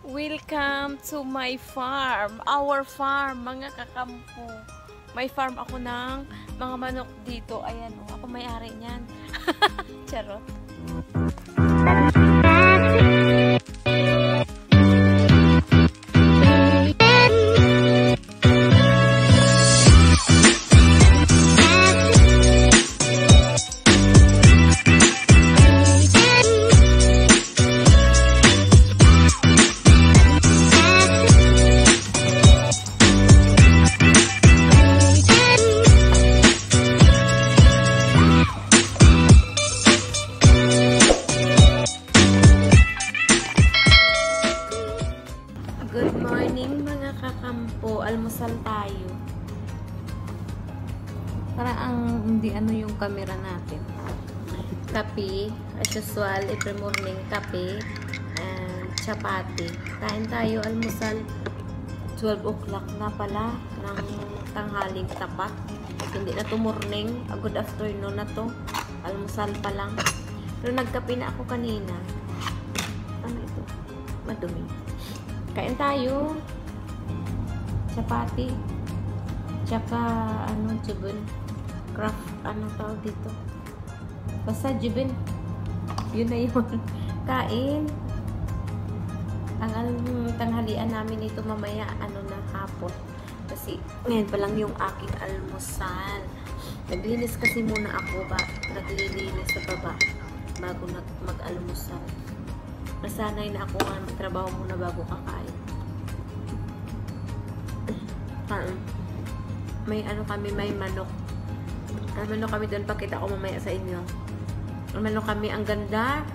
Welcome to my farm. Our farm, mga kakampo. May farm ako ng mga manok dito. Ayan, oh, ako may-ari niyan. Charot. Good morning mga kakampo. Almusal tayo. Para ang hindi ano yung camera natin. Kape, as usual, every morning kape and chapati. Kain tayo almusal. 12 o'clock na pala ng tanghaling tapat. Hindi na to morning. A good afternoon na to. Almusal pa lang. Pero nagkape na ako kanina. Ano ito? Madumi. Kain tayo. Chapati. Tsaka, ano, jibin. Craft, ano tawag dito. Basta jibin. Yun na yun. Kain. Ang tanghalian namin ito mamaya, ano na, hapon. Kasi, ngayon pa lang yung aking almusal. Naglinis kasi muna ako ba? Naglilinis sa baba bago mag-almusal. Nasanay na ako nga magtrabaho muna bago kakain. May ano kami, may manok. May manok kami doon, pakita ko mamaya sa inyo. May manok kami, ang ganda.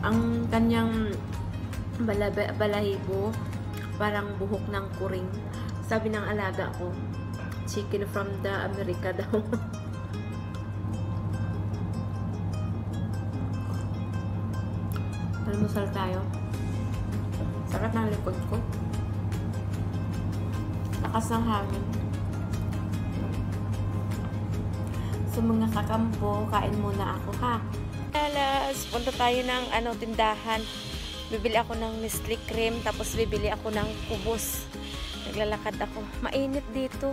Ang kanyang balahibo, parang buhok ng kuring. Sabi ng alaga ko, chicken from the America daw. Almusal tayo. Sarap ng likod ko. Lakas ng hangin. So mga kakampo, kain muna ako ha. Alas, punta tayo ng tindahan. Bibili ako ng Nestle cream, tapos bibili ako ng kubos. Naglalakad ako. Mainit dito.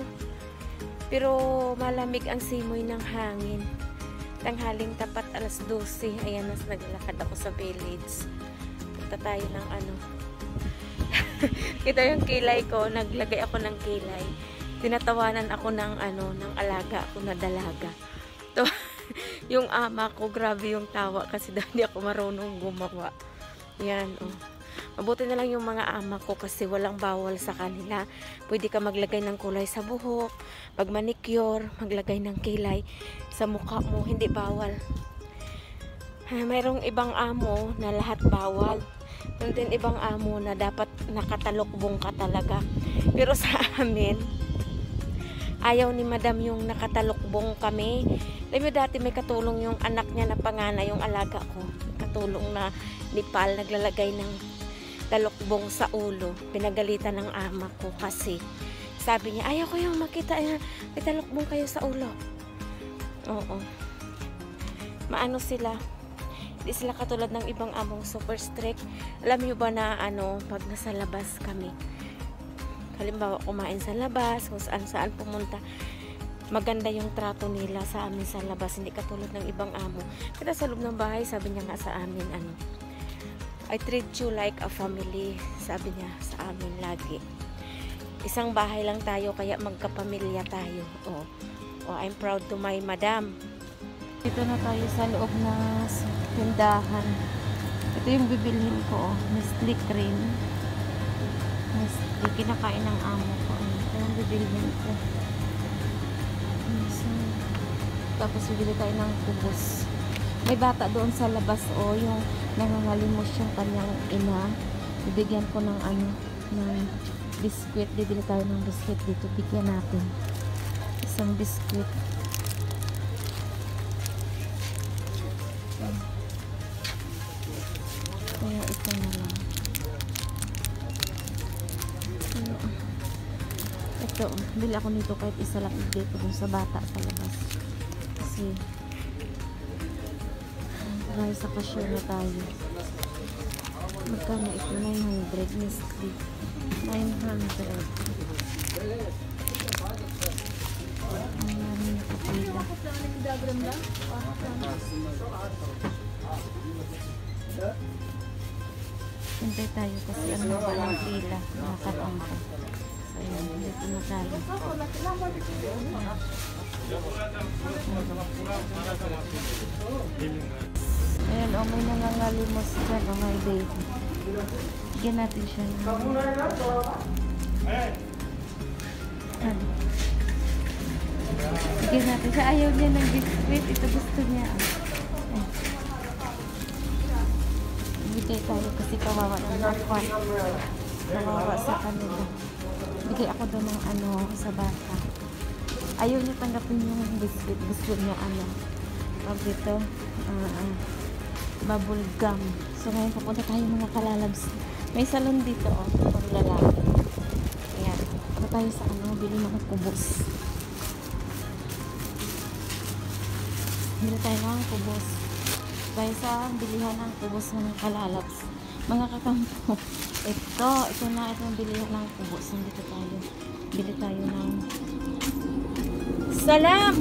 Pero malamig ang simoy ng hangin. Tanghaling tapat, alas 12. Ayan, naglalakad ako sa village. Punta tayo ng Ito yung kilay ko. Naglagay ako ng kilay. Tinatawanan ako ng ng alaga ako na dalaga. To, yung ama ko, grabe yung tawa kasi hindi ako marunong gumawa. Yan, oh. Mabuti na lang yung mga ama ko kasi walang bawal sa kanila. Pwede ka maglagay ng kulay sa buhok. Pag manicure, maglagay ng kilay sa mukha mo. Hindi bawal. Mayroong ibang amo na lahat bawal. Meron din ibang amo na dapat nakatalokbong ka talaga. Pero sa amin, ayaw ni madam yung nakatalokbong kami. Alam mo, dati may katulong yung anak niya na panganay, yung alaga ko. Katulong na Nepal, naglalagay ng talokbong sa ulo. Pinagalitan ng ama ko kasi sabi niya, ayaw ko yung makita may talokbong kayo sa ulo. Oo. Maano sila. Hindi sila katulad ng ibang among super strict. Alam niyo ba na pag nasa labas kami, halimbawa kumain sa labas, kung saan pumunta, maganda yung trato nila sa amin sa labas. Hindi katulad ng ibang amo. Kada sa loob ng bahay, sabi niya nga sa amin, I treat you like a family, sabi niya sa amin lagi. Isang bahay lang tayo, kaya magkapamilya tayo. I'm proud to my madam. Dito na tayo sa loob na tindahan. Ito yung bibilhin ko, Nestle cream. Nestle, kinakain ng amo ko. Ito yung bibilhin ko. So, tapos bibili tayo ng kubos. May bata doon sa labas, yung nangangalimos yung kanyang ina. Bibigyan ko ng ng biskwit. Bibili tayo ng biskwit dito. Bigyan natin. Isang biskwit. Kaya ito na lang. Ito, bili ako nito kahit isa lang dito dun sa bata sa labas. Kasi dahil sa cashier na tayo. Magkano ito? 900. Nestle. 900. Ang namin nakapila. Hintay tayo kasi ang walang pila. Nakatampo. So, ayan. Dito na tayo. Ayan, o may nangangalimos dyan, o may baby. Bigyan natin siya ng... Ano? Bigyan natin siya. Ayaw niya ng biscuit. Ito gusto niya. Ayan. Bigay tayo kasi kawawa ng nakwan. Kawawa sa kanila. Bigay ako doon ng ano sa bata. Ayaw niya tanggapin yung biscuit. Gusto niya ano. Pag dito, bubble gum. So ngayon papunta tayo mga kalalabs. May salon dito pang lalaki. Ayan. Punta tayo sa ano, bili mga kubos. Bili tayo ng kubos. Tayo sa bilihan ng kubos ng kalalabs. Mga kakampo. Ito na itong bilihan ng kubos. Nandito tayo. Bili tayo ng salam!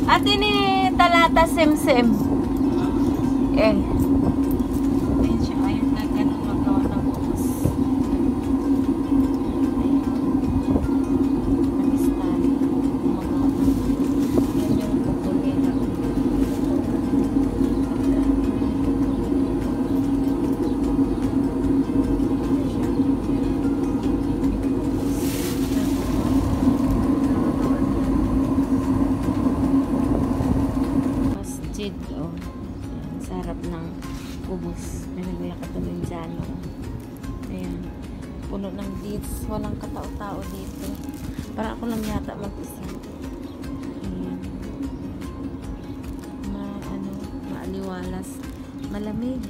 At ini talata sim-sim. Ayun siya. Ayun na ganun magawa ng kubos. Ayun. Nag-style. Magawa ng yan yung kukulera. Masjid, oh. Sa harap ng kubos. May naglakad doon dyan, oh. Ayan. Puno ng deeds. Walang katao-tao dito. Parang ako lang yata mag-isa. Ayan. Maaliwalas. Malamig.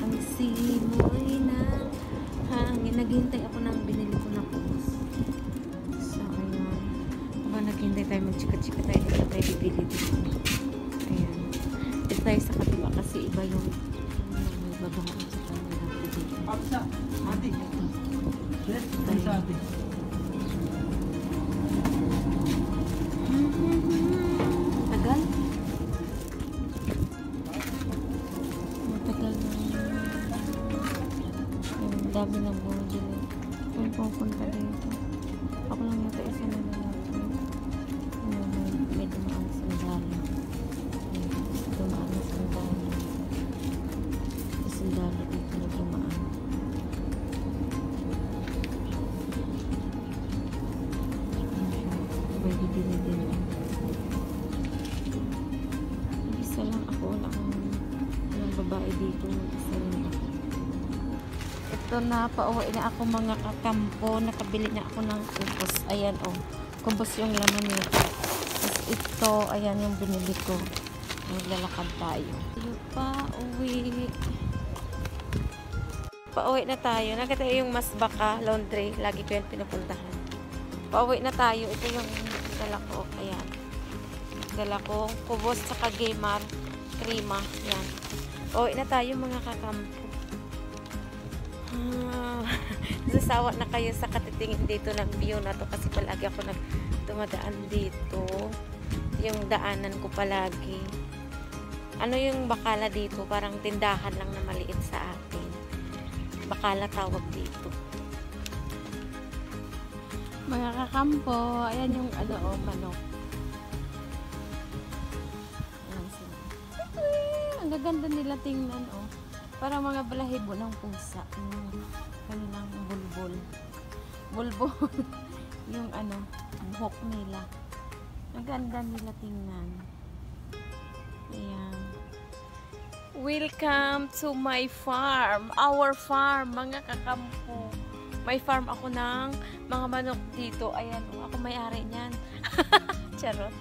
Ang simoy na hangin. Naghihintay ako ng binili ko na kubos. So, ayan. Habang naghihintay tayo, magchika-chika tayo. Dito tayo bibili dito. Ayan. Dito tayo sa kabila kasi iba yung may babaan sa kanila. Tagal? Matagal na. Ang dami ng bumili. Kung pupunta dito. Ako lang yata isa na natin. May dumaan sa sandali. Dumaan na sandali. Sandali dito na dumaan. May bibili din. Isa lang ako na ang babae dito. Isa lang ako. Ito na, pauwi na ako mga kakampo. Nakabili na ako ng kubos. Ayan o. Kubos yung laman nito. Tapos ito, ayan yung binili ko. Maglalakad tayo. Pauwi. Pauwi na tayo. Nakita yung Masbaka Laundry. Lagi ko yan pinupuntahan. Pauwi na tayo. Ito yung dala ko. Ayan. Dala ko. Kubos sa Gaymar. Krima. Yan. Pauwi na tayo mga kakampo. Nasasawa na kayo sa katitingin dito ng view na to kasi palagi ako tumadaan dito. Yung daanan ko palagi. Ano yung bakala dito? Parang tindahan lang na maliit sa atin. Bakala tawag dito. Mga kakampo, ayan yung manok. Ayan sila. Ang gaganda nila tingnan, oh. Parang mga balahibo ng pusa. Kanilang bulbul. Bulbul. Yung buhok nila. Ang ganda nila tingnan. Ayan. Welcome to my farm. Our farm, mga kakampo. May farm ako ng mga manok dito. Ayan, ako may-ari niyan. Charot.